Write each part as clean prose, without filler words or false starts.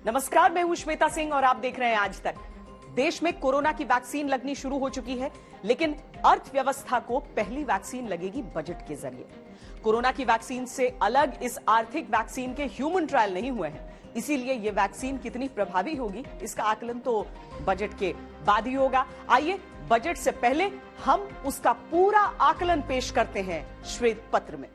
नमस्कार, मैं हूं श्वेता सिंह और आप देख रहे हैं आज तक। देश में कोरोना की वैक्सीन लगनी शुरू हो चुकी है, लेकिन अर्थव्यवस्था को पहली वैक्सीन लगेगी बजट के जरिए। कोरोना की वैक्सीन से अलग इस आर्थिक वैक्सीन के ह्यूमन ट्रायल नहीं हुए हैं, इसीलिए ये वैक्सीन कितनी प्रभावी होगी इसका आकलन तो बजट के बाद ही होगा। आइए बजट से पहले हम उसका पूरा आकलन पेश करते हैं श्वेत पत्र में।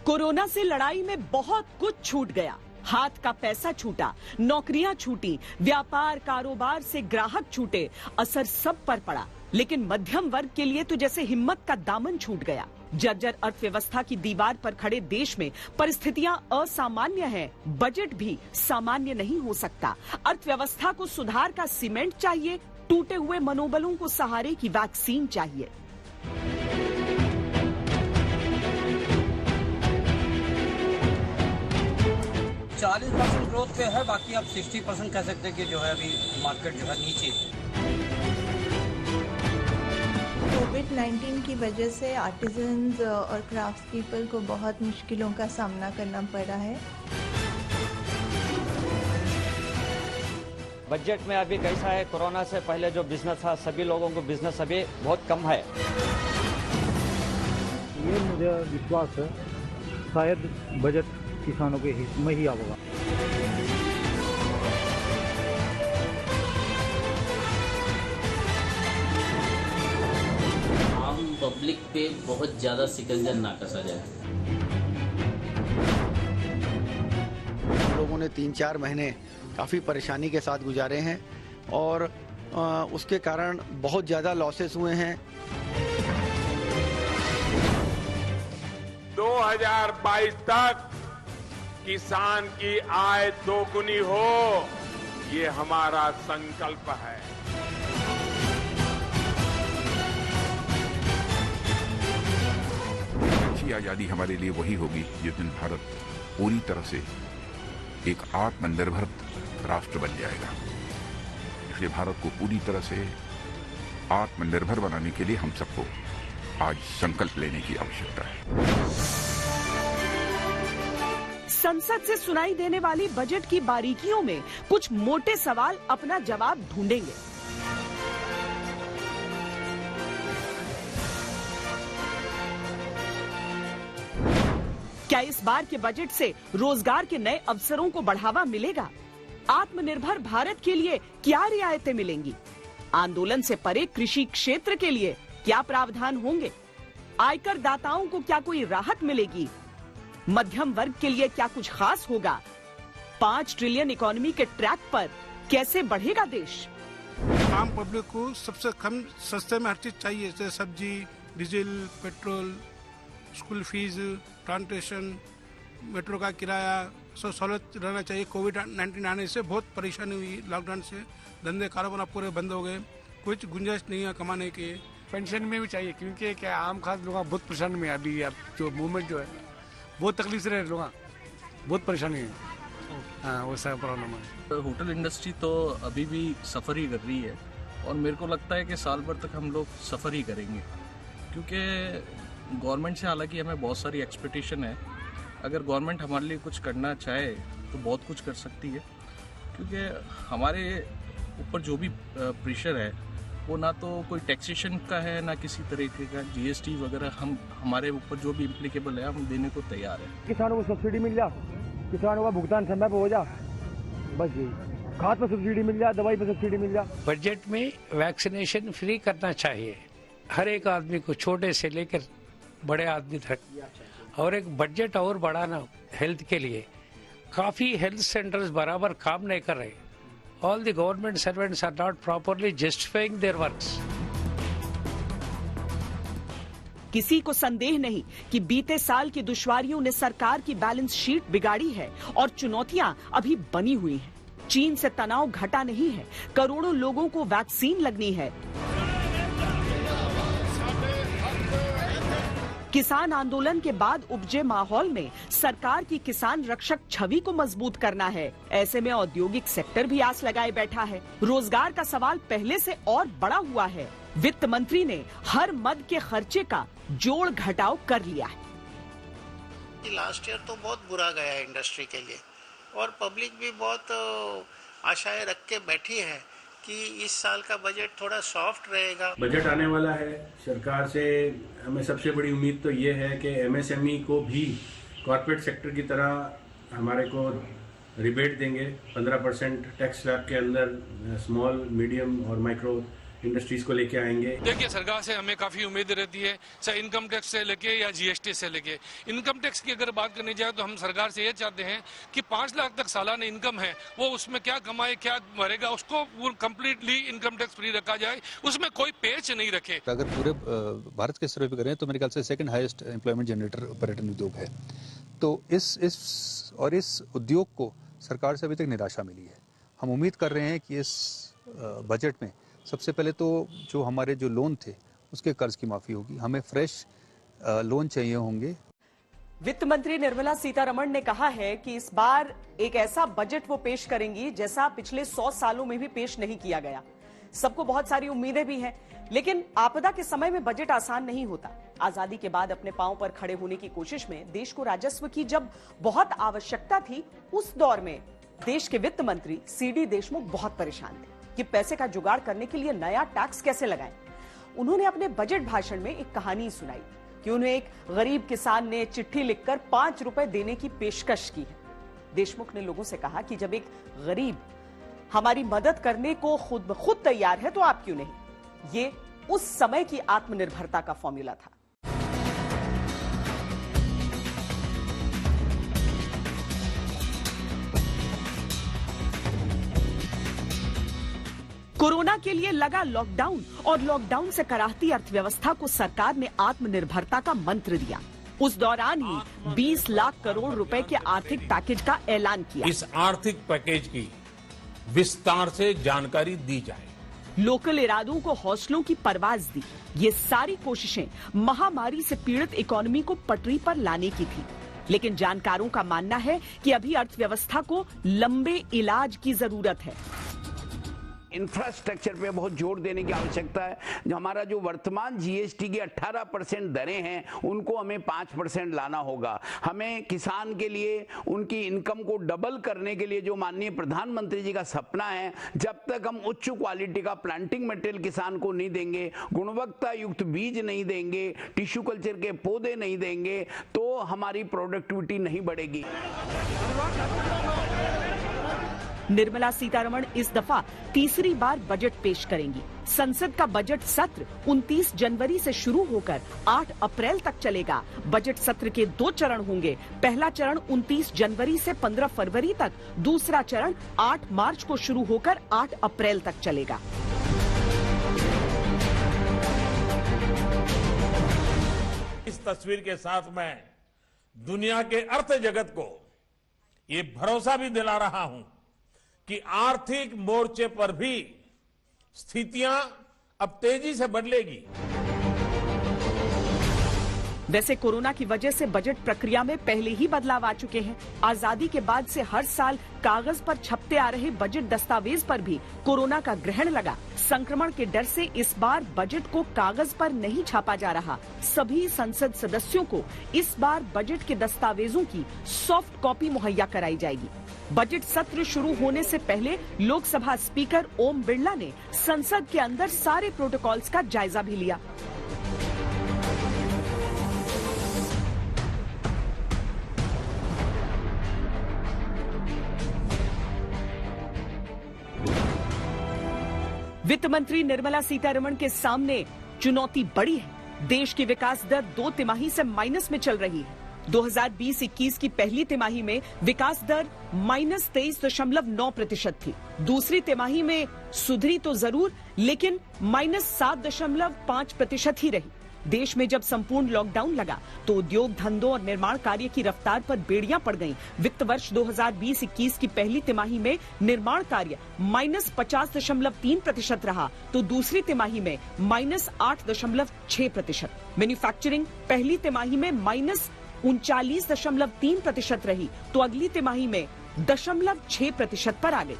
कोरोना से लड़ाई में बहुत कुछ छूट गया। हाथ का पैसा छूटा, नौकरियां छूटी, व्यापार कारोबार से ग्राहक छूटे, असर सब पर पड़ा। लेकिन मध्यम वर्ग के लिए तो जैसे हिम्मत का दामन छूट गया। जर्जर अर्थव्यवस्था की दीवार पर खड़े देश में परिस्थितियां असामान्य हैं। बजट भी सामान्य नहीं हो सकता। अर्थव्यवस्था को सुधार का सीमेंट चाहिए, टूटे हुए मनोबलों को सहारे की वैक्सीन चाहिए। 40% ग्रोथ पे है, बाकी आप 60% कह सकते हैं कि जो है अभी मार्केट जो है नीचे है। कोविड-19 की वजह से आर्टिजन्स और क्राफ्ट्स पीपल को बहुत मुश्किलों का सामना करना पड़ा है। बजट में अभी कैसा है, कोरोना से पहले जो बिजनेस था सभी लोगों को बिजनेस अभी बहुत कम है। ये मुझे विश्वास है शायद बजट किसानों के हित में ही आएगा। आम पब्लिक पे बहुत ज्यादा सिकंजर ना कसा जाए। लोगों ने 3-4 महीने काफ़ी परेशानी के साथ गुजारे हैं और उसके कारण बहुत ज़्यादा लॉसेस हुए हैं। 2022 तक किसान की आय दोगुनी हो, ये हमारा संकल्प है। अच्छी आजादी हमारे लिए वही होगी जिस दिन भारत पूरी तरह से एक आत्मनिर्भर राष्ट्र बन जाएगा। इसलिए भारत को पूरी तरह से आत्मनिर्भर बनाने के लिए हम सबको आज संकल्प लेने की आवश्यकता है। संसद से सुनाई देने वाली बजट की बारीकियों में कुछ मोटे सवाल अपना जवाब ढूंढेंगे। क्या इस बार के बजट से रोजगार के नए अवसरों को बढ़ावा मिलेगा? आत्मनिर्भर भारत के लिए क्या रियायतें मिलेंगी? आंदोलन से परे कृषि क्षेत्र के लिए क्या प्रावधान होंगे? आयकर दाताओं को क्या कोई राहत मिलेगी? मध्यम वर्ग के लिए क्या कुछ खास होगा? 5 ट्रिलियन इकोनॉमी के ट्रैक पर कैसे बढ़ेगा देश? आम पब्लिक को सबसे कम सस्ते में हर चीज चाहिए, जैसे सब्जी, diesel, petrol, school fees, transportation, metro का किराया, सब सहूलत रहना चाहिए। कोविड-19 आने से बहुत परेशानी हुई, लॉकडाउन से धंधे कारोबार पूरे बंद हो गए, कुछ गुंजाइश नहीं है कमाने की। पेंशन में भी चाहिए, क्योंकि क्या आम खास लोग बहुत परेशान में अभी जो मूवमेंट जो है बहुत तकलीफ से रहे लोग, बहुत परेशानी है। हाँ, वो सब प्रॉब्लम है। होटल इंडस्ट्री तो अभी भी सफ़र ही कर रही है और मेरे को लगता है कि साल भर तक हम लोग सफ़र ही करेंगे, क्योंकि गवर्नमेंट से हालांकि हमें बहुत सारी एक्सपेक्टेशन है। अगर गवर्नमेंट हमारे लिए कुछ करना चाहे तो बहुत कुछ कर सकती है, क्योंकि हमारे ऊपर जो भी प्रेशर है वो ना तो कोई टैक्सेशन का है ना किसी तरीके का जीएसटी वगैरह। हम हमारे ऊपर जो भी इम्प्लीकेबल है हम देने को तैयार है। किसानों को सब्सिडी मिल जा, किसानों का भुगतान समय पे हो जा, बस यही। खाद पे सब्सिडी मिल जा, दवाई पे सब्सिडी मिल जा। बजट में वैक्सीनेशन फ्री करना चाहिए हर एक आदमी को, छोटे से लेकर बड़े आदमी तक। और एक बजट और बढ़ाना हेल्थ के लिए। काफ़ी हेल्थ सेंटर्स बराबर काम नहीं कर रहे, all the government servants are not properly justifying their works. किसी को संदेह नहीं कि बीते साल की दुश्वारियों ने सरकार की बैलेंस शीट बिगाड़ी है और चुनौतियां अभी बनी हुई हैं। चीन से तनाव घटा नहीं है, करोड़ों लोगों को वैक्सीन लगनी है। किसान आंदोलन के बाद उपजे माहौल में सरकार की किसान रक्षक छवि को मजबूत करना है। ऐसे में औद्योगिक सेक्टर भी आस लगाए बैठा है। रोजगार का सवाल पहले से और बड़ा हुआ है। वित्त मंत्री ने हर मद के खर्चे का जोड़ घटाव कर लिया है। लास्ट ईयर तो बहुत बुरा गया है इंडस्ट्री के लिए और पब्लिक भी बहुत आशाएं रख के बैठी है कि इस साल का बजट थोड़ा सॉफ्ट रहेगा। बजट आने वाला है। सरकार से हमें सबसे बड़ी उम्मीद तो ये है कि एमएसएमई को भी कॉर्पोरेट सेक्टर की तरह हमारे को रिबेट देंगे। 15% टैक्स स्लैब के अंदर स्मॉल, मीडियम और माइक्रो इंडस्ट्रीज को लेके आएंगे। देखिए, सरकार से हमें काफी उम्मीद रहती है, चाहे इनकम टैक्स से लेके या जीएसटी से लेके। इनकम टैक्स की अगर बात करनी जाए तो हम सरकार से ये चाहते हैं कि 5 लाख तक सालाना इनकम है, वो उसमें क्या कमाए क्या मरेगा, उसको कम्प्लीटली इनकम टैक्स फ्री रखा जाए, उसमें कोई पेच नहीं रखे। अगर पूरे भारत के सर्वे करें तो मेरे ख्याल से सेकंड हाईएस्ट एम्प्लॉयमेंट जनरेटर पर्यटन उद्योग है। तो इस उद्योग को सरकार से अभी तक निराशा मिली है। हम उम्मीद कर रहे हैं कि इस बजट में सबसे पहले तो जो हमारे जो लोन थे उसके कर्ज की माफी होगी। हमें फ्रेश लोन चाहिए होंगे। वित्त मंत्री निर्मला सीतारमण ने कहा है कि इस बार एक ऐसा बजट वो पेश करेंगी जैसा पिछले 100 सालों में भी पेश नहीं किया गया। सबको बहुत सारी उम्मीदें भी हैं, लेकिन आपदा के समय में बजट आसान नहीं होता। आजादी के बाद अपने पांव पर खड़े होने की कोशिश में देश को राजस्व की जब बहुत आवश्यकता थी, उस दौर में देश के वित्त मंत्री सीडी देशमुख बहुत परेशान थे कि पैसे का जुगाड़ करने के लिए नया टैक्स कैसे लगाएं। उन्होंने अपने बजट भाषण में एक कहानी सुनाई कि उन्हें एक गरीब किसान ने चिट्ठी लिखकर 5 रुपए देने की पेशकश की है। देशमुख ने लोगों से कहा कि जब एक गरीब हमारी मदद करने को खुद तैयार है तो आप क्यों नहीं। ये उस समय की आत्मनिर्भरता का फॉर्मूला था। कोरोना के लिए लगा लॉकडाउन और लॉकडाउन से कराहती अर्थव्यवस्था को सरकार ने आत्मनिर्भरता का मंत्र दिया। उस दौरान ही 20 लाख करोड़ रुपए के आर्थिक पैकेज का ऐलान किया। इस आर्थिक पैकेज की विस्तार से जानकारी दी जाए। लोकल इरादों को हौसलों की परवाज दी। ये सारी कोशिशें महामारी से पीड़ित इकोनॉमी को पटरी पर लाने की थी, लेकिन जानकारों का मानना है कि अभी अर्थव्यवस्था को लंबे इलाज की जरूरत है। इंफ्रास्ट्रक्चर पे बहुत जोर देने की आवश्यकता है। जो हमारा जो वर्तमान जीएसटी की 18% दरें हैं, उनको हमें 5% लाना होगा। हमें किसान के लिए उनकी इनकम को डबल करने के लिए जो माननीय प्रधानमंत्री जी का सपना है, जब तक हम उच्च क्वालिटी का प्लांटिंग मटेरियल किसान को नहीं देंगे, गुणवत्ता युक्त बीज नहीं देंगे, टिश्यू कल्चर के पौधे नहीं देंगे, तो हमारी प्रोडक्टिविटी नहीं बढ़ेगी। निर्मला सीतारमण इस दफा तीसरी बार बजट पेश करेंगी। संसद का बजट सत्र 29 जनवरी से शुरू होकर 8 अप्रैल तक चलेगा। बजट सत्र के 2 चरण होंगे। पहला चरण 29 जनवरी से 15 फरवरी तक, दूसरा चरण 8 मार्च को शुरू होकर 8 अप्रैल तक चलेगा। इस तस्वीर के साथ मैं दुनिया के अर्थ जगत को ये भरोसा भी दिला रहा हूं कि आर्थिक मोर्चे पर भी स्थितियां अब तेजी से बदलेगी। वैसे कोरोना की वजह से बजट प्रक्रिया में पहले ही बदलाव आ चुके हैं। आजादी के बाद से हर साल कागज पर छपते आ रहे बजट दस्तावेज पर भी कोरोना का ग्रहण लगा। संक्रमण के डर से इस बार बजट को कागज पर नहीं छापा जा रहा। सभी संसद सदस्यों को इस बार बजट के दस्तावेजों की सॉफ्ट कॉपी मुहैया कराई जाएगी। बजट सत्र शुरू होने से पहले लोकसभा स्पीकर ओम बिरला ने संसद के अंदर सारे प्रोटोकॉल्स का जायजा भी लिया। वित्त मंत्री निर्मला सीतारमण के सामने चुनौती बड़ी है। देश की विकास दर 2 तिमाही से माइनस में चल रही है। 2020-21 की पहली तिमाही में विकास दर -23.9% थी। दूसरी तिमाही में सुधरी तो जरूर, लेकिन -7.5% ही रही। देश में जब संपूर्ण लॉकडाउन लगा तो उद्योग धंधों और निर्माण कार्य की रफ्तार पर बेड़ियां पड़ गईं। वित्त वर्ष 2020-21 की पहली तिमाही में निर्माण कार्य -50.3% रहा तो दूसरी तिमाही में -8.6%। मैन्युफैक्चरिंग पहली तिमाही में -39.3% रही तो अगली तिमाही में 0.6% पर आ गई।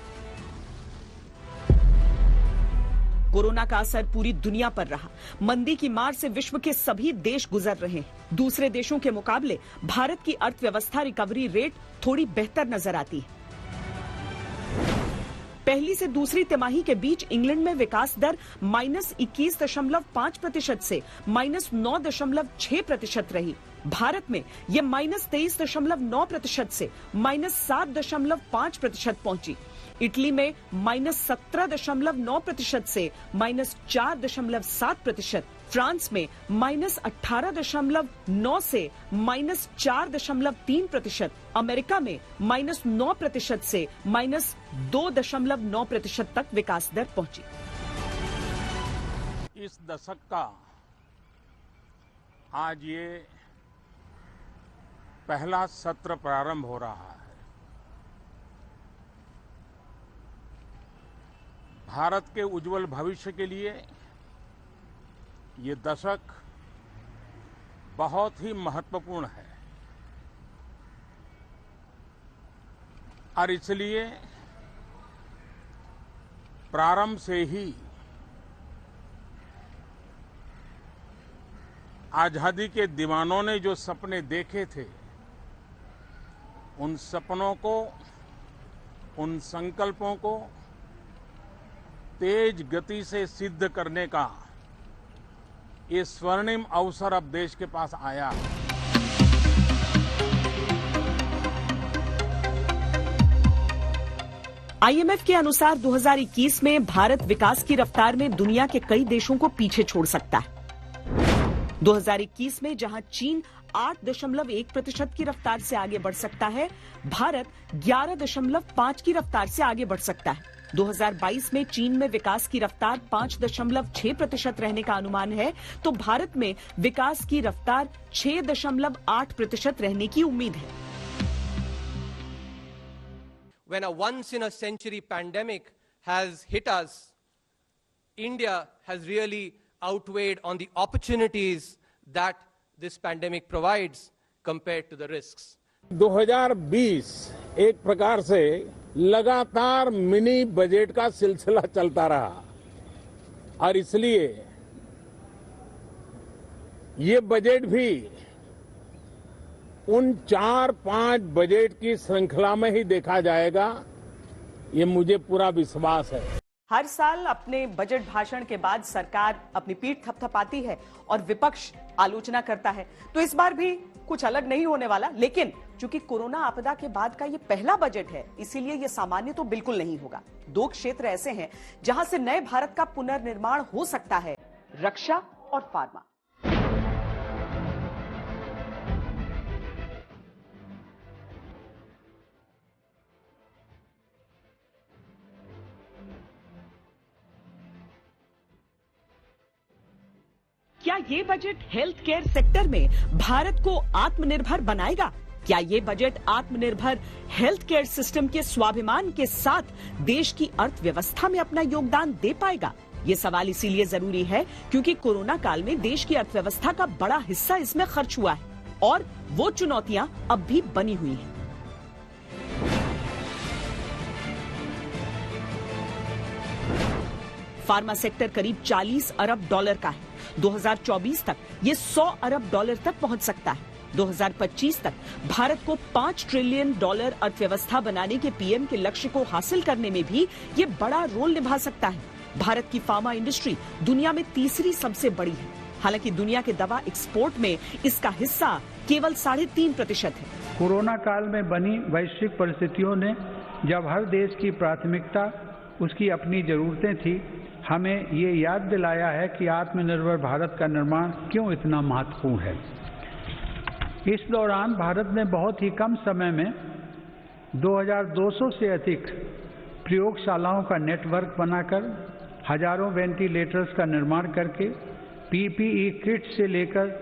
कोरोना का असर पूरी दुनिया पर रहा। मंदी की मार से विश्व के सभी देश गुजर रहे हैं। दूसरे देशों के मुकाबले भारत की अर्थव्यवस्था रिकवरी रेट थोड़ी बेहतर नजर आती है। पहली से दूसरी तिमाही के बीच इंग्लैंड में विकास दर -21.5% से -9.6% रही। भारत में यह -23.9% से -7.5% पहुंची। इटली में -17.9% से -4.7%, फ्रांस में -18.9 से -4.3%, अमेरिका में -9% से -2.9% तक विकास दर पहुंची। इस दशक का आज ये पहला सत्र प्रारंभ हो रहा है। भारत के उज्जवल भविष्य के लिए ये दशक बहुत ही महत्वपूर्ण है और इसलिए प्रारंभ से ही आजादी के दीवानों ने जो सपने देखे थे, उन सपनों को, उन संकल्पों को तेज गति से सिद्ध करने का ये स्वर्णिम अवसर अब देश के पास आया है। IMF के अनुसार 2021 में भारत विकास की रफ्तार में दुनिया के कई देशों को पीछे छोड़ सकता है। 2021 में जहां चीन 8.1% की रफ्तार से आगे बढ़ सकता है, भारत 11.5 की रफ्तार से आगे बढ़ सकता है। 2022 में चीन में विकास की रफ्तार 5.6% रहने का अनुमान है, तो भारत में विकास की रफ्तार 6.8% रहने की उम्मीद है। When a once-in-a-century pandemic has hit us, India has really outweighed on the opportunities that this pandemic provides compared to the risks. 2020 एक प्रकार से लगातार मिनी बजट का सिलसिला चलता रहा और इसलिए ये बजट भी उन 4-5 बजट की श्रृंखला में ही देखा जाएगा, ये मुझे पूरा विश्वास है। हर साल अपने बजट भाषण के बाद सरकार अपनी पीठ थपथपाती है और विपक्ष आलोचना करता है, तो इस बार भी कुछ अलग नहीं होने वाला। लेकिन चूंकि कोरोना आपदा के बाद का ये पहला बजट है, इसीलिए ये सामान्य तो बिल्कुल नहीं होगा। 2 क्षेत्र ऐसे हैं जहां से नए भारत का पुनर्निर्माण हो सकता है, रक्षा और फार्मा। क्या ये बजट हेल्थ केयर सेक्टर में भारत को आत्मनिर्भर बनाएगा? क्या ये बजट आत्मनिर्भर हेल्थ केयर सिस्टम के स्वाभिमान के साथ देश की अर्थव्यवस्था में अपना योगदान दे पाएगा? ये सवाल इसीलिए जरूरी है क्योंकि कोरोना काल में देश की अर्थव्यवस्था का बड़ा हिस्सा इसमें खर्च हुआ है और वो चुनौतियां अब भी बनी हुई हैं। फार्मा सेक्टर करीब $40 अरब का है। 2024 तक ये $100 अरब तक पहुंच सकता है। 2025 तक भारत को $5 ट्रिलियन अर्थव्यवस्था बनाने के पीएम के लक्ष्य को हासिल करने में भी ये बड़ा रोल निभा सकता है। भारत की फार्मा इंडस्ट्री दुनिया में तीसरी सबसे बड़ी है। हालांकि दुनिया के दवा एक्सपोर्ट में इसका हिस्सा केवल 3.5% है। कोरोना काल में बनी वैश्विक परिस्थितियों ने जब हर देश की प्राथमिकता उसकी अपनी जरूरतें थी, हमें ये याद दिलाया है कि आत्मनिर्भर भारत का निर्माण क्यों इतना महत्वपूर्ण है। इस दौरान भारत ने बहुत ही कम समय में 2200 से अधिक प्रयोगशालाओं का नेटवर्क बनाकर हजारों वेंटिलेटर्स का निर्माण करके पीपीई किट से लेकर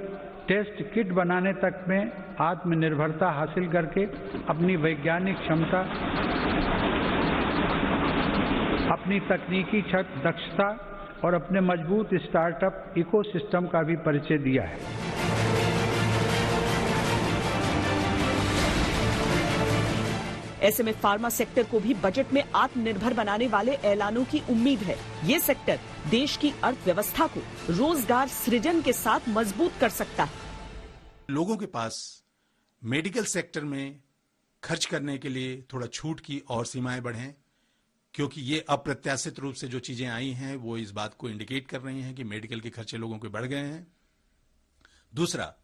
टेस्ट किट बनाने तक में आत्मनिर्भरता हासिल करके अपनी वैज्ञानिक क्षमता, अपनी तकनीकी दक्षता और अपने मजबूत स्टार्टअप इकोसिस्टम का भी परिचय दिया है। ऐसे में फार्मा सेक्टर को भी बजट में आत्मनिर्भर बनाने वाले ऐलानों की उम्मीद है। ये सेक्टर देश की अर्थव्यवस्था को रोजगार सृजन के साथ मजबूत कर सकता है। लोगों के पास मेडिकल सेक्टर में खर्च करने के लिए थोड़ा छूट की और सीमाएं बढ़ें, क्योंकि ये अप्रत्याशित रूप से जो चीजें आई हैं वो इस बात को इंडिकेट कर रही हैं कि मेडिकल के खर्चे लोगों के बढ़ गए हैं। दूसरा,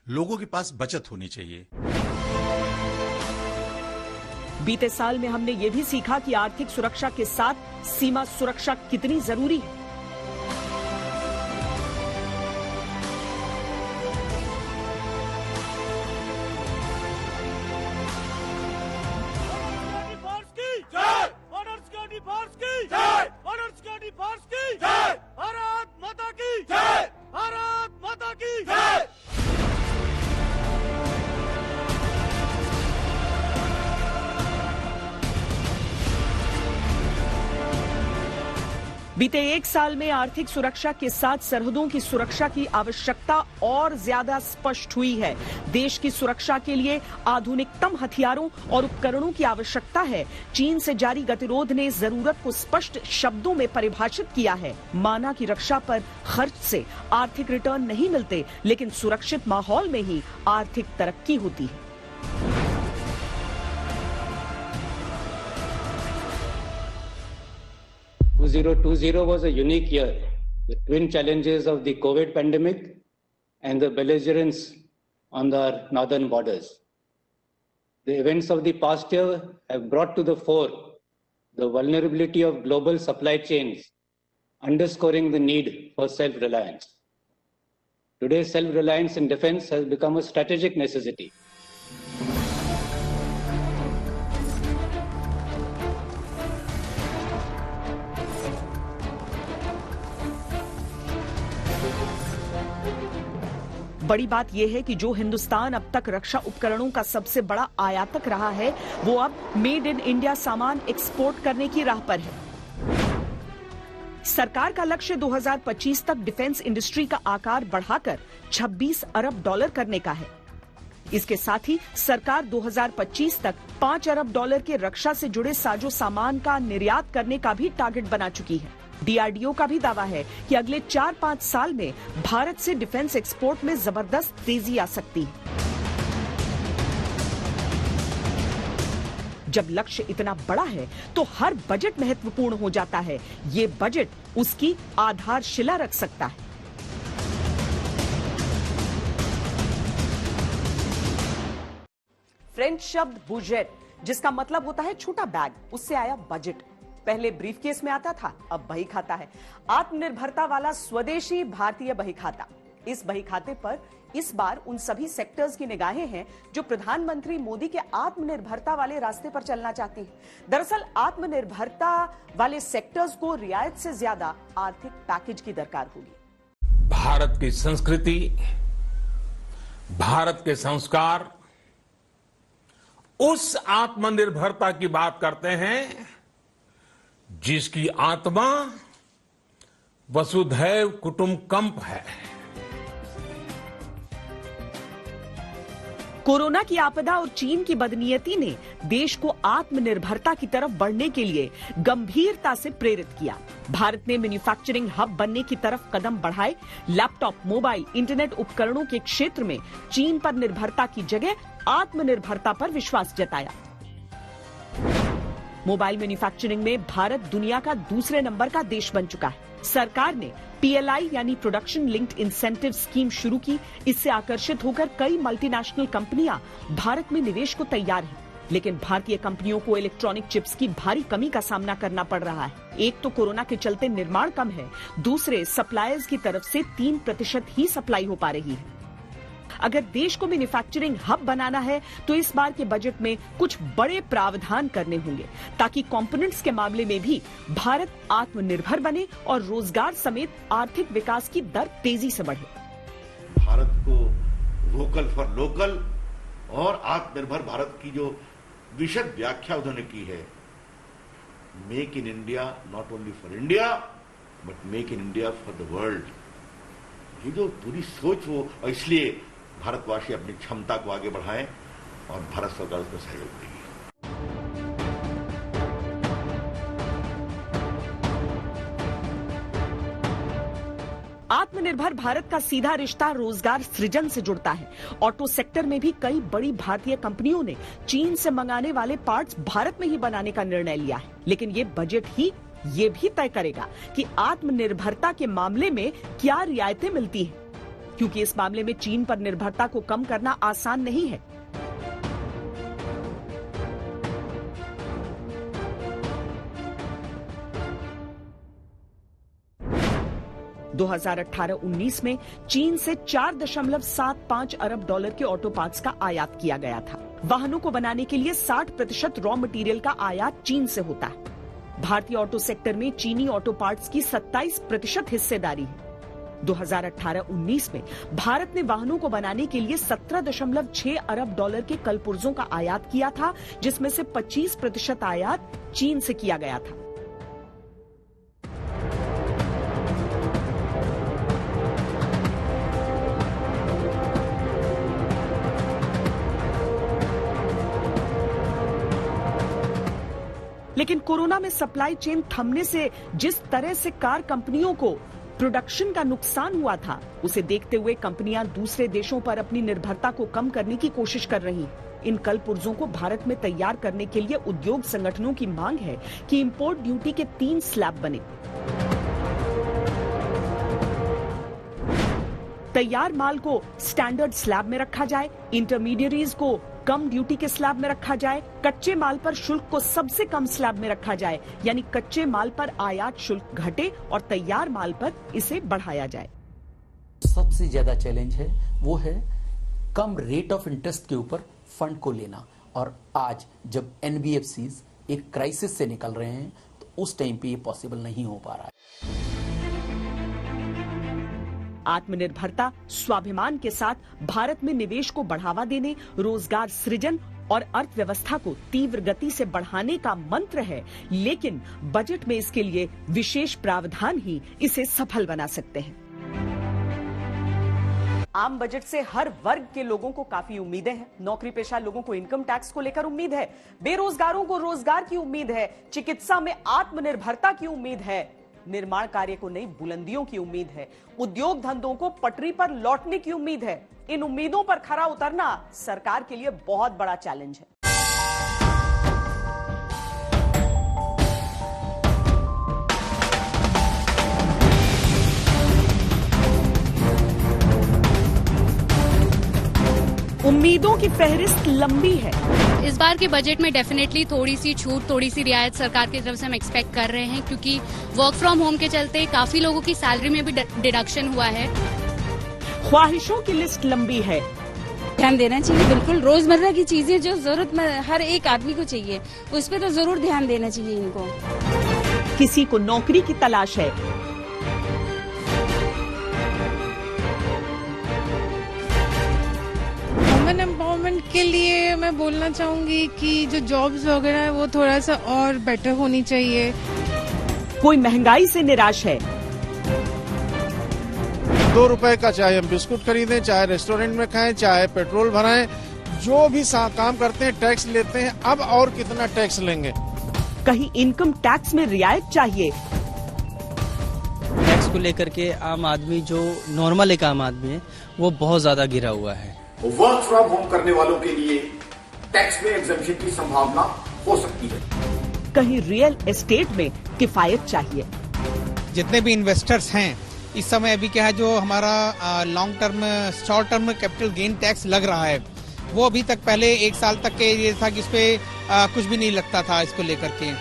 लोगों के पास बचत होनी चाहिए। बीते साल में हमने ये भी सीखा कि आर्थिक सुरक्षा के साथ सीमा सुरक्षा कितनी जरूरी है। भारत माता की जय, भारत माता की जय। बीते एक साल में आर्थिक सुरक्षा के साथ सरहदों की सुरक्षा की आवश्यकता और ज्यादा स्पष्ट हुई है। देश की सुरक्षा के लिए आधुनिकतम हथियारों और उपकरणों की आवश्यकता है। चीन से जारी गतिरोध ने जरूरत को स्पष्ट शब्दों में परिभाषित किया है। माना कि रक्षा पर खर्च से आर्थिक रिटर्न नहीं मिलते, लेकिन सुरक्षित माहौल में ही आर्थिक तरक्की होती है। (2020) was a unique year. The twin challenges of the COVID pandemic and the belligerence on our northern borders. The events of the past year have brought to the fore the vulnerability of global supply chains, underscoring the need for self-reliance. Today, self-reliance in defense has become a strategic necessity. बड़ी बात यह है कि जो हिंदुस्तान अब तक रक्षा उपकरणों का सबसे बड़ा आयातक रहा है, वो अब मेड इन इंडिया सामान एक्सपोर्ट करने की राह पर है। सरकार का लक्ष्य 2025 तक डिफेंस इंडस्ट्री का आकार बढ़ाकर 26 अरब डॉलर करने का है। इसके साथ ही सरकार 2025 तक 5 अरब डॉलर के रक्षा से जुड़े साजो सामान का निर्यात करने का भी टारगेट बना चुकी है। डीआरडीओ का भी दावा है कि अगले 4-5 साल में भारत से डिफेंस एक्सपोर्ट में जबरदस्त तेजी आ सकती है। जब लक्ष्य इतना बड़ा है तो हर बजट महत्वपूर्ण हो जाता है। ये बजट उसकी आधारशिला रख सकता है। फ्रेंच शब्द बुजेट, जिसका मतलब होता है छोटा बैग, उससे आया बजट। पहले ब्रीफकेस में आता था, अब बही खाता है। आत्मनिर्भरता वाला स्वदेशी भारतीय बही खाता। इस बही खाते पर इस बार उन सभी सेक्टर्स की निगाहें हैं जो प्रधानमंत्री मोदी के आत्मनिर्भरता वाले रास्ते पर चलना चाहती हैं। दरअसल आत्मनिर्भरता वाले सेक्टर्स को रियायत से ज्यादा आर्थिक पैकेज की दरकार होगी। भारत की संस्कृति, भारत के संस्कार उस आत्मनिर्भरता की बात करते हैं जिसकी आत्मा वसुधैव कुटुंबकम है। कोरोना की आपदा और चीन की बदनीयती ने देश को आत्मनिर्भरता की तरफ बढ़ने के लिए गंभीरता से प्रेरित किया। भारत ने मैन्युफैक्चरिंग हब बनने की तरफ कदम बढ़ाए। लैपटॉप, मोबाइल, इंटरनेट उपकरणों के क्षेत्र में चीन पर निर्भरता की जगह आत्मनिर्भरता पर विश्वास जताया। मोबाइल मैन्युफैक्चरिंग में भारत दुनिया का दूसरे नंबर का देश बन चुका है। सरकार ने पीएलआई यानी प्रोडक्शन लिंक्ड इंसेंटिव स्कीम शुरू की। इससे आकर्षित होकर कई मल्टीनेशनल कंपनियां भारत में निवेश को तैयार हैं। लेकिन भारतीय कंपनियों को इलेक्ट्रॉनिक चिप्स की भारी कमी का सामना करना पड़ रहा है। एक तो कोरोना के चलते निर्माण कम है, दूसरे सप्लायर्स की तरफ से 3% ही सप्लाई हो पा रही है। अगर देश को मैन्युफैक्चरिंग हब बनाना है तो इस बार के बजट में कुछ बड़े प्रावधान करने होंगे ताकि कंपोनेंट्स के मामले में भी भारत आत्मनिर्भर बने और रोजगार समेत आर्थिक विकास की दर तेजी से बढ़े। भारत को वोकल फॉर लोकल और आत्मनिर्भर भारत की जो विशद व्याख्या उन्होंने की है, make in India not only for India but make in India for the world, ये जो पूरी सोच वो, और इसलिए भारतवासी अपनी क्षमता को आगे बढ़ाएं और भारत सरकार उसमें सहयोग देगी। आत्मनिर्भर भारत का सीधा रिश्ता रोजगार सृजन से जुड़ता है। ऑटो सेक्टर में भी कई बड़ी भारतीय कंपनियों ने चीन से मंगाने वाले पार्ट्स भारत में ही बनाने का निर्णय लिया है, लेकिन ये बजट ही ये भी तय करेगा कि आत्मनिर्भरता के मामले में क्या रियायतें मिलती हैं, क्योंकि इस मामले में चीन पर निर्भरता को कम करना आसान नहीं है। $2018-19 में चीन से 4.75 अरब डॉलर के ऑटो पार्ट्स का आयात किया गया था। वाहनों को बनाने के लिए 60% रॉ मटेरियल का आयात चीन से होता है। भारतीय ऑटो सेक्टर में चीनी ऑटो पार्ट्स की 27% हिस्सेदारी है। 2018-19 में भारत ने वाहनों को बनाने के लिए 17.6 अरब डॉलर के कलपुर्जों का आयात किया था, जिसमें से 25% आयात चीन से किया गया था। लेकिन कोरोना में सप्लाई चेन थमने से जिस तरह से कार कंपनियों को प्रोडक्शन का नुकसान हुआ था, उसे देखते हुए कंपनियां दूसरे देशों पर अपनी निर्भरता को कम करने की कोशिश कर रही हैं। इन कलपुर्जों को भारत में तैयार करने के लिए उद्योग संगठनों की मांग है कि इंपोर्ट ड्यूटी के 3 स्लैब बने। तैयार माल को स्टैंडर्ड स्लैब में रखा जाए, इंटरमीडिएरीज को कम ड्यूटी के स्लैब में रखा जाए, कच्चे माल पर शुल्क को सबसे कम स्लैब में रखा जाए, यानी कच्चे माल पर आयात शुल्क घटे और तैयार माल पर इसे बढ़ाया जाए। सबसे ज्यादा चैलेंज है वो है कम रेट ऑफ इंटरेस्ट के ऊपर फंड को लेना, और आज जब एनबीएफसीज एक क्राइसिस से निकल रहे हैं तो उस टाइम पे ये पॉसिबल नहीं हो पा रहा है। आत्मनिर्भरता, स्वाभिमान के साथ भारत में निवेश को बढ़ावा देने, रोजगार सृजन और अर्थव्यवस्था को तीव्र गति से बढ़ाने का मंत्र है, लेकिन बजट में इसके लिए विशेष प्रावधान ही इसे सफल बना सकते हैं। आम बजट से हर वर्ग के लोगों को काफी उम्मीदें हैं। नौकरी पेशा लोगों को इनकम टैक्स को लेकर उम्मीद है, बेरोजगारों को रोजगार की उम्मीद है, चिकित्सा में आत्मनिर्भरता की उम्मीद है, निर्माण कार्य को नई बुलंदियों की उम्मीद है, उद्योग धंधों को पटरी पर लौटने की उम्मीद है। इन उम्मीदों पर खरा उतरना सरकार के लिए बहुत बड़ा चैलेंज है। उम्मीदों की फहरिस्त लंबी है। इस बार के बजट में डेफिनेटली थोड़ी सी छूट, थोड़ी सी रियायत सरकार की तरफ से हम एक्सपेक्ट कर रहे हैं, क्योंकि वर्क फ्रॉम होम के चलते काफी लोगों की सैलरी में भी डिडक्शन हुआ है। ख्वाहिशों की लिस्ट लंबी है। ध्यान देना चाहिए, बिल्कुल रोजमर्रा की चीजें जो जरूरत में हर एक आदमी को चाहिए, उस पर तो जरूर ध्यान देना चाहिए इनको। किसी को नौकरी की तलाश है, वुमेन एम्पावरमेंट के लिए मैं बोलना चाहूंगी कि जो जॉब्स वगैरह है वो थोड़ा सा और बेटर होनी चाहिए। कोई महंगाई से निराश है, 2 रुपए का चाहे हम बिस्कुट खरीदें, चाहे रेस्टोरेंट में खाएं, चाहे पेट्रोल भराएं, जो भी काम करते हैं टैक्स लेते हैं, अब और कितना टैक्स लेंगे। कहीं इनकम टैक्स में रियायत चाहिए। टैक्स को लेकर के आम आदमी, जो नॉर्मल एक आम आदमी है, वो बहुत ज्यादा गिरा हुआ है। वर्क फ्रॉम होम करने वालों के लिए टैक्स में एग्जम्पशन की संभावना हो सकती है। कहीं रियल एस्टेट में किफायत चाहिए। जितने भी इन्वेस्टर्स हैं इस समय, अभी क्या है, जो हमारा long term, short term capital gain tax लग रहा है, वो अभी तक पहले 1 साल तक के ये था कि इस पे कुछ भी नहीं लगता था इसको लेकर के।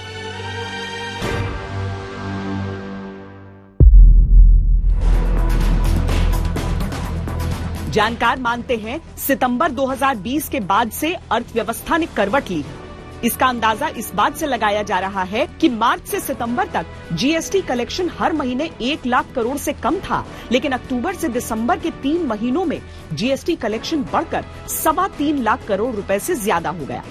जानकार मानते हैं सितंबर 2020 के बाद से अर्थव्यवस्था ने करवट ली है। इसका अंदाजा इस बात से लगाया जा रहा है कि मार्च से सितंबर तक जीएसटी कलेक्शन हर महीने 1 लाख करोड़ से कम था, लेकिन अक्टूबर से दिसंबर के 3 महीनों में जीएसटी कलेक्शन बढ़कर 3.25 लाख करोड़ रुपए से ज्यादा हो गया।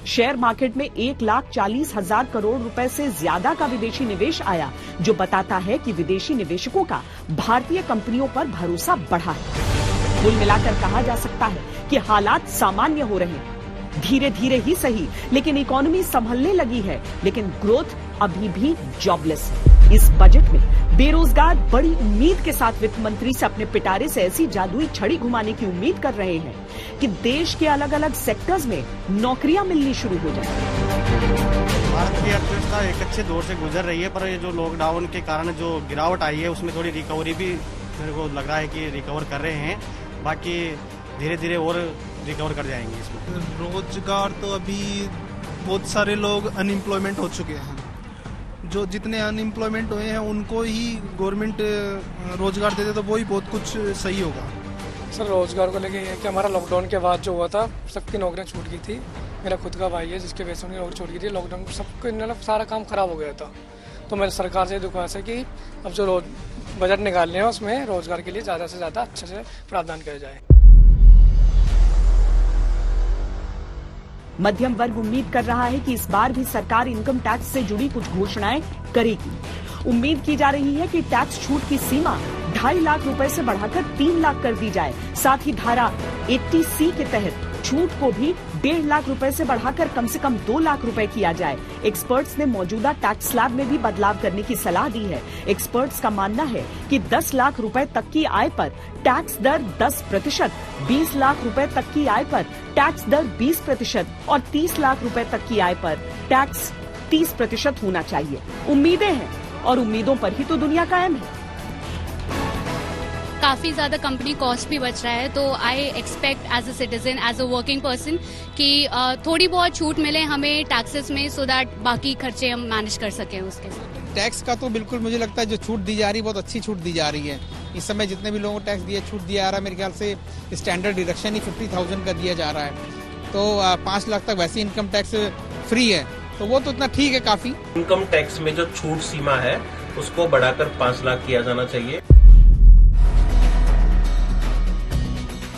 शेयर मार्केट में 1,40,000 करोड़ रुपए से ज्यादा का विदेशी निवेश आया, जो बताता है कि विदेशी निवेशकों का भारतीय कंपनियों पर भरोसा बढ़ा है। कुल मिलाकर कहा जा सकता है कि हालात सामान्य हो रहे हैं, धीरे धीरे ही सही, लेकिन इकोनॉमी संभलने लगी है, लेकिन ग्रोथ अभी भी जॉबलेस है। इस बजट में बेरोजगार बड़ी उम्मीद के साथ वित्त मंत्री से अपने पिटारे से ऐसी जादुई छड़ी घुमाने की उम्मीद कर रहे हैं कि देश के अलग अलग सेक्टर्स में नौकरियां मिलनी शुरू हो जाए। भारत की अर्थव्यवस्था एक अच्छे दौर से गुजर रही है, पर ये जो लॉकडाउन के कारण जो गिरावट आई है उसमें थोड़ी रिकवरी भी मेरे को लग रहा है कि रिकवर कर रहे हैं। बाकी धीरे धीरे और रिकवर कर जाएंगे इसमें। रोजगार तो अभी बहुत सारे लोग अनएम्प्लॉयमेंट हो चुके हैं, जो जितने अनएम्प्लॉयमेंट हुए हैं उनको ही गवर्नमेंट रोजगार दे दे तो वो ही बहुत कुछ सही होगा। सर रोजगार को लेके ये कि हमारा लॉकडाउन के बाद जो हुआ था सबकी नौकरियां छूट गई थी। मेरा खुद का भाई है जिसके वजह से उनकी नौकरी छूट गई थी। लॉकडाउन में सबको मतलब सारा काम खराब हो गया था, तो मैं सरकार से दुकान से कि अब जो बजट निकाल रहे हैं उसमें रोजगार के लिए ज़्यादा से ज़्यादा अच्छे से प्रावधान किया जाए। मध्यम वर्ग उम्मीद कर रहा है कि इस बार भी सरकार इनकम टैक्स से जुड़ी कुछ घोषणाएं करेगी। उम्मीद की जा रही है कि टैक्स छूट की सीमा 2.5 लाख रुपए से बढ़ाकर 3 लाख कर दी जाए। साथ ही धारा 80C के तहत छूट को भी 1.5 लाख रुपए से बढ़ाकर कम से कम 2 लाख रुपए किया जाए। एक्सपर्ट्स ने मौजूदा टैक्स स्लैब में भी बदलाव करने की सलाह दी है। एक्सपर्ट्स का मानना है कि 10 लाख रुपए तक की आय पर टैक्स दर 10%, 20 लाख रुपए तक की आय पर टैक्स दर 20% और 30 लाख रुपए तक की आय पर टैक्स 30% होना चाहिए। उम्मीदें हैं और उम्मीदों पर ही तो दुनिया कायम है। काफ़ी ज़्यादा कंपनी कॉस्ट भी बच रहा है, तो I expect as a citizen, as a working person कि थोड़ी बहुत छूट मिले हमें टैक्सेस में, सो दैट बाकी खर्चे हम मैनेज कर सकें उसके साथ। टैक्स का तो बिल्कुल मुझे लगता है जो छूट दी जा रही है बहुत अच्छी छूट दी जा रही है। इस समय जितने भी लोगों को टैक्स दिया छूट दिया जा रहा है, मेरे ख्याल से स्टैंडर्ड डिडक्शन ही 50,000 का दिया जा रहा है, तो 5 लाख तक वैसे इनकम टैक्स फ्री है, तो वो तो इतना ठीक है काफी। इनकम टैक्स में जो छूट सीमा है उसको बढ़ाकर 5 लाख किया जाना चाहिए।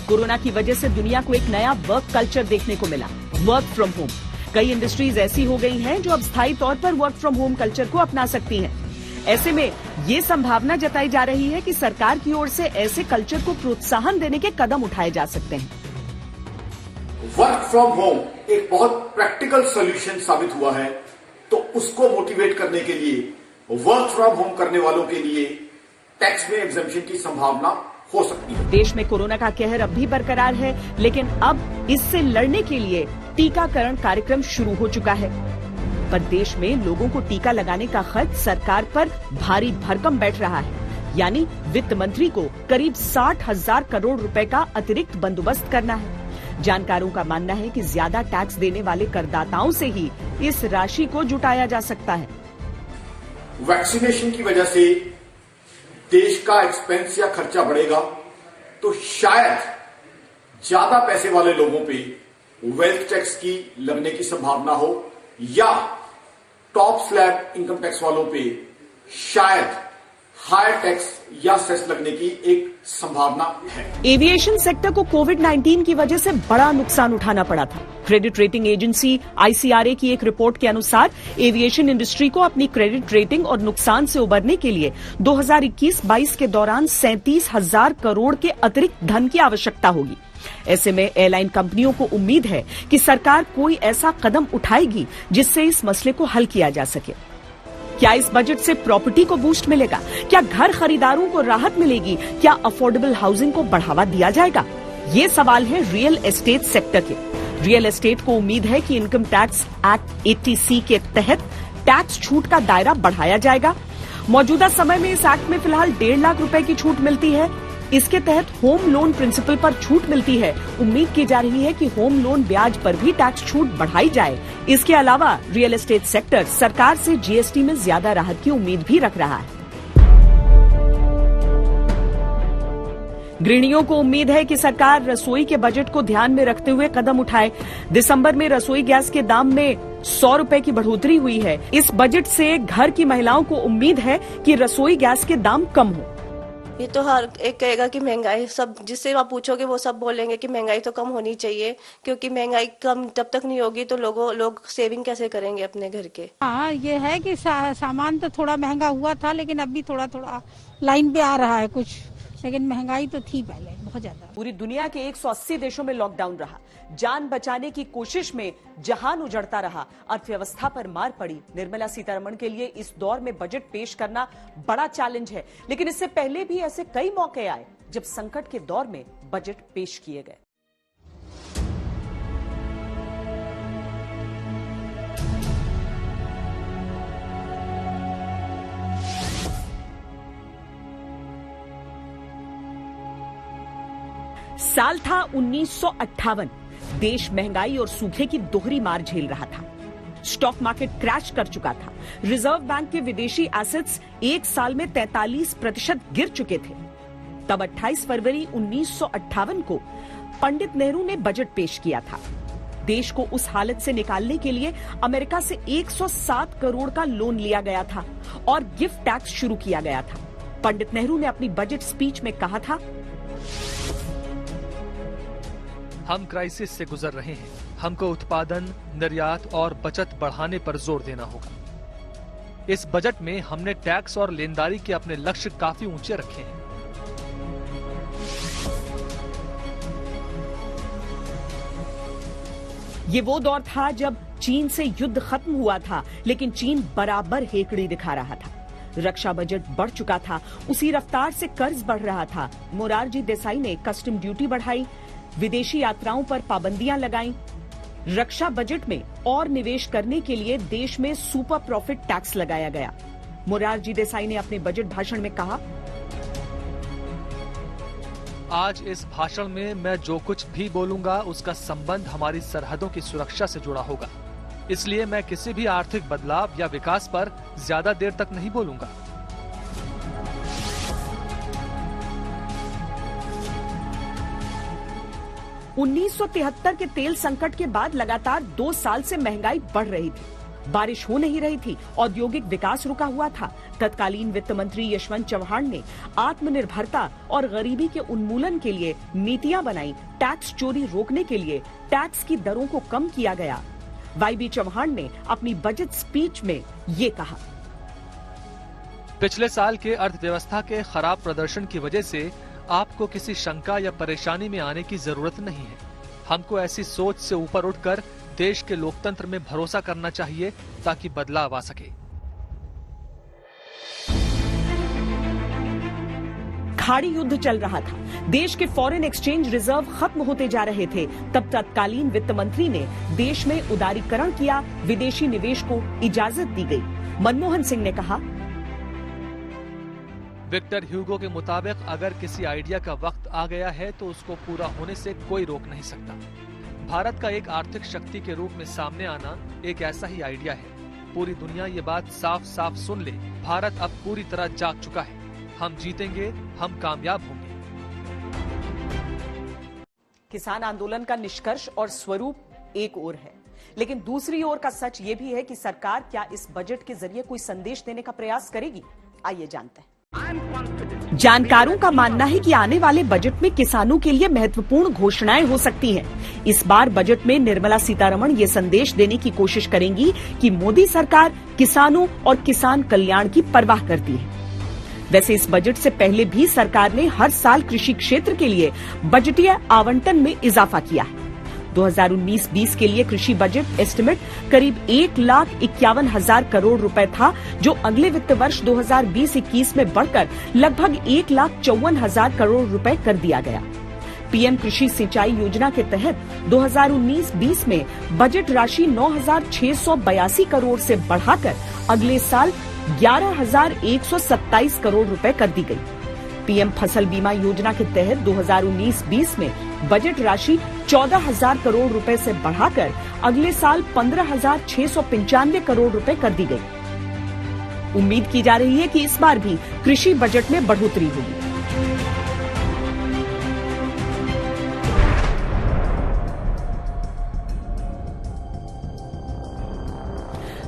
कोरोना की वजह से दुनिया को एक नया वर्क कल्चर देखने को मिला, वर्क फ्रॉम होम। कई इंडस्ट्रीज ऐसी हो गई हैं जो अब स्थायी तौर पर वर्क फ्रॉम होम कल्चर को अपना सकती हैं। ऐसे में ये संभावना जताई जा रही है कि सरकार की ओर से ऐसे कल्चर को प्रोत्साहन देने के कदम उठाए जा सकते हैं। वर्क फ्रॉम होम एक बहुत प्रैक्टिकल सॉल्यूशन साबित हुआ है, तो उसको मोटिवेट करने के लिए वर्क फ्रॉम होम करने वालों के लिए टैक्स में एग्जम्पशन की संभावना हो सकती है। देश में कोरोना का कहर अब भी बरकरार है, लेकिन अब इससे लड़ने के लिए टीकाकरण कार्यक्रम शुरू हो चुका है। पर देश में लोगों को टीका लगाने का खर्च सरकार पर भारी भरकम बैठ रहा है, यानी वित्त मंत्री को करीब 60,000 करोड़ रुपए का अतिरिक्त बंदोबस्त करना है। जानकारों का मानना है कि ज्यादा टैक्स देने वाले करदाताओं से ही इस राशि को जुटाया जा सकता है। वैक्सीनेशन की वजह से देश का एक्सपेंस या खर्चा बढ़ेगा, तो शायद ज्यादा पैसे वाले लोगों पे वेल्थ टैक्स की लगने की संभावना हो, या टॉप स्लैब इनकम टैक्स वालों पे शायद हायर टैक्स या सेस लगने की एक संभावना है। एविएशन सेक्टर को कोविड-19 की वजह से बड़ा नुकसान उठाना पड़ा था। क्रेडिट रेटिंग एजेंसी ICRA की एक रिपोर्ट के अनुसार एविएशन इंडस्ट्री को अपनी क्रेडिट रेटिंग और नुकसान से उबरने के लिए 2021-22 के दौरान 37,000 करोड़ के अतिरिक्त धन की आवश्यकता होगी। ऐसे में एयरलाइन कंपनियों को उम्मीद है कि सरकार कोई ऐसा कदम उठाएगी जिससे इस मसले को हल किया जा सके। क्या इस बजट से प्रॉपर्टी को बूस्ट मिलेगा? क्या घर खरीदारों को राहत मिलेगी? क्या अफोर्डेबल हाउसिंग को बढ़ावा दिया जाएगा? ये सवाल है रियल एस्टेट सेक्टर के। रियल एस्टेट को उम्मीद है कि इनकम टैक्स एक्ट 80C के तहत टैक्स छूट का दायरा बढ़ाया जाएगा। मौजूदा समय में इस एक्ट में फिलहाल 1.5 लाख रुपए की छूट मिलती है। इसके तहत होम लोन प्रिंसिपल पर छूट मिलती है। उम्मीद की जा रही है कि होम लोन ब्याज पर भी टैक्स छूट बढ़ाई जाए। इसके अलावा रियल एस्टेट सेक्टर सरकार से GST में ज्यादा राहत की उम्मीद भी रख रहा है। गृहिणियों को उम्मीद है कि सरकार रसोई के बजट को ध्यान में रखते हुए कदम उठाए। दिसंबर में रसोई गैस के दाम में 100 रुपए की बढ़ोतरी हुई है। इस बजट से घर की महिलाओं को उम्मीद है कि रसोई गैस के दाम कम हो। ये तो हर एक कहेगा कि महंगाई, सब जिससे आप पूछोगे वो सब बोलेंगे कि महंगाई तो कम होनी चाहिए, क्योंकि महंगाई कम जब तक नहीं होगी तो लोग सेविंग कैसे करेंगे अपने घर के। हाँ, ये है कि सामान तो थोड़ा महंगा हुआ था, लेकिन अभी थोड़ा थोड़ा लाइन पे आ रहा है कुछ, लेकिन महंगाई तो थी पहले बहुत ज्यादा। पूरी दुनिया के 180 देशों में लॉकडाउन रहा। जान बचाने की कोशिश में जहान उजड़ता रहा, अर्थव्यवस्था पर मार पड़ी। निर्मला सीतारमण के लिए इस दौर में बजट पेश करना बड़ा चैलेंज है, लेकिन इससे पहले भी ऐसे कई मौके आए जब संकट के दौर में बजट पेश किए गए। साल था 1958। देश महंगाई और सूखे की दोहरी मार झेल रहा था। स्टॉक मार्केट क्रैश कर चुका था। रिजर्व बैंक के विदेशी एसेट्स एक साल में 43% गिर चुके थे। तब 28 फरवरी 1958 को पंडित नेहरू ने बजट पेश किया था। देश को उस हालत से निकालने के लिए अमेरिका से 107 करोड़ का लोन लिया गया था और गिफ्ट टैक्स शुरू किया गया था। पंडित नेहरू ने अपनी बजट स्पीच में कहा था, हम क्राइसिस से गुजर रहे हैं। हमको उत्पादन, निर्यात और बचत बढ़ाने पर जोर देना होगा। इस बजट में हमने टैक्स और लेनदारी के अपने लक्ष्य काफी ऊंचे रखे हैं। ये वो दौर था जब चीन से युद्ध खत्म हुआ था, लेकिन चीन बराबर हेकड़ी दिखा रहा था। रक्षा बजट बढ़ चुका था, उसी रफ्तार से कर्ज बढ़ रहा था। मोरारजी देसाई ने कस्टम ड्यूटी बढ़ाई, विदेशी यात्राओं पर पाबंदियां लगाईं। रक्षा बजट में और निवेश करने के लिए देश में सुपर प्रॉफिट टैक्स लगाया गया। मोरारजी देसाई ने अपने बजट भाषण में कहा, आज इस भाषण में मैं जो कुछ भी बोलूंगा उसका संबंध हमारी सरहदों की सुरक्षा से जुड़ा होगा। इसलिए मैं किसी भी आर्थिक बदलाव या विकास पर ज्यादा देर तक नहीं बोलूंगा। उन्नीस के तेल संकट के बाद लगातार 2 साल से महंगाई बढ़ रही थी। बारिश हो नहीं रही थी, औद्योगिक विकास रुका हुआ था। तत्कालीन वित्त मंत्री यशवंत चव्हाण ने आत्मनिर्भरता और गरीबी के उन्मूलन के लिए नीतियां बनाई। टैक्स चोरी रोकने के लिए टैक्स की दरों को कम किया गया। वाईबी चव्हाण ने अपनी बजट स्पीच में ये कहा, पिछले साल के अर्थव्यवस्था के खराब प्रदर्शन की वजह से आपको किसी शंका या परेशानी में आने की जरूरत नहीं है। हमको ऐसी सोच से ऊपर उठकर देश के लोकतंत्र में भरोसा करना चाहिए ताकि बदलाव आ सके। खाड़ी युद्ध चल रहा था। देश के फॉरेन एक्सचेंज रिजर्व खत्म होते जा रहे थे। तब तत्कालीन वित्त मंत्री ने देश में उदारीकरण किया, विदेशी निवेश को इजाजत दी गई। मनमोहन सिंह ने कहा, विक्टर ह्यूगो के मुताबिक अगर किसी आइडिया का वक्त आ गया है तो उसको पूरा होने से कोई रोक नहीं सकता। भारत का एक आर्थिक शक्ति के रूप में सामने आना एक ऐसा ही आइडिया है। पूरी दुनिया ये बात साफ साफ सुन ले, भारत अब पूरी तरह जाग चुका है। हम जीतेंगे, हम कामयाब होंगे। किसान आंदोलन का निष्कर्ष और स्वरूप एक ओर है, लेकिन दूसरी ओर का सच ये भी है कि सरकार क्या इस बजट के जरिए कोई संदेश देने का प्रयास करेगी। आइए जानते हैं। जानकारों का मानना है कि आने वाले बजट में किसानों के लिए महत्वपूर्ण घोषणाएं हो सकती हैं। इस बार बजट में निर्मला सीतारमण ये संदेश देने की कोशिश करेंगी कि मोदी सरकार किसानों और किसान कल्याण की परवाह करती है। वैसे इस बजट से पहले भी सरकार ने हर साल कृषि क्षेत्र के लिए बजटीय आवंटन में इजाफा किया है। 2019-20 के लिए कृषि बजट एस्टिमेट करीब 1,51,000 करोड़ रुपए था, जो अगले वित्त वर्ष 2020-21 में बढ़कर लगभग 1,54,000 करोड़ रुपए कर दिया गया। पीएम कृषि सिंचाई योजना के तहत 2019-20 में बजट राशि 9,682 करोड़ से बढ़ाकर अगले साल 11,127 करोड़ रुपए कर दी गई। पीएम फसल बीमा योजना के तहत 2019-20 में बजट राशि 14,000 करोड़ रुपए से बढ़ाकर अगले साल 15,695 करोड़ रुपए कर दी गई। उम्मीद की जा रही है कि इस बार भी कृषि बजट में बढ़ोतरी होगी।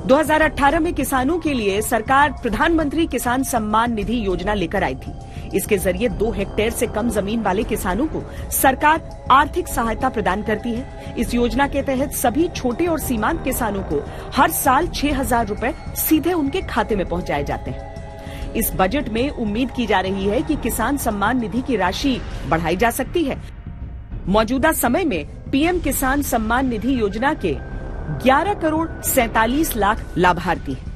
2018 में किसानों के लिए सरकार प्रधानमंत्री किसान सम्मान निधि योजना लेकर आई थी। इसके जरिए 2 हेक्टेयर से कम जमीन वाले किसानों को सरकार आर्थिक सहायता प्रदान करती है। इस योजना के तहत सभी छोटे और सीमांत किसानों को हर साल 6,000 रुपए सीधे उनके खाते में पहुंचाए जाते हैं। इस बजट में उम्मीद की जा रही है कि किसान सम्मान निधि की राशि बढ़ाई जा सकती है। मौजूदा समय में पीएम किसान सम्मान निधि योजना के 11 करोड़ 47 लाख लाभार्थी हैं।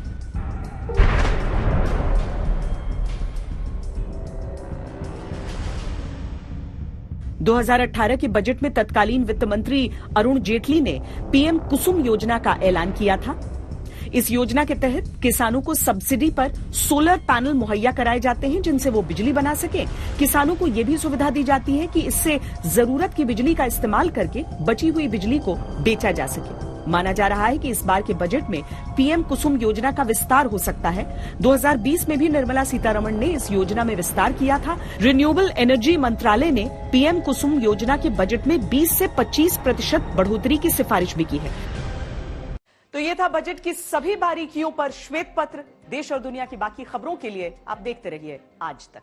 दो 2018 के बजट में तत्कालीन वित्त मंत्री अरुण जेटली ने पीएम कुसुम योजना का ऐलान किया था। इस योजना के तहत किसानों को सब्सिडी पर सोलर पैनल मुहैया कराए जाते हैं, जिनसे वो बिजली बना सके। किसानों को ये भी सुविधा दी जाती है कि इससे जरूरत की बिजली का इस्तेमाल करके बची हुई बिजली को बेचा जा सके। माना जा रहा है कि इस बार के बजट में पीएम कुसुम योजना का विस्तार हो सकता है। 2020 में भी निर्मला सीतारमण ने इस योजना में विस्तार किया था। रिन्यूएबल एनर्जी मंत्रालय ने पीएम कुसुम योजना के बजट में 20 से 25% बढ़ोतरी की सिफारिश भी की है। तो ये था बजट की सभी बारीकियों पर श्वेत पत्र। देश और दुनिया की बाकी खबरों के लिए आप देखते रहिए आज तक।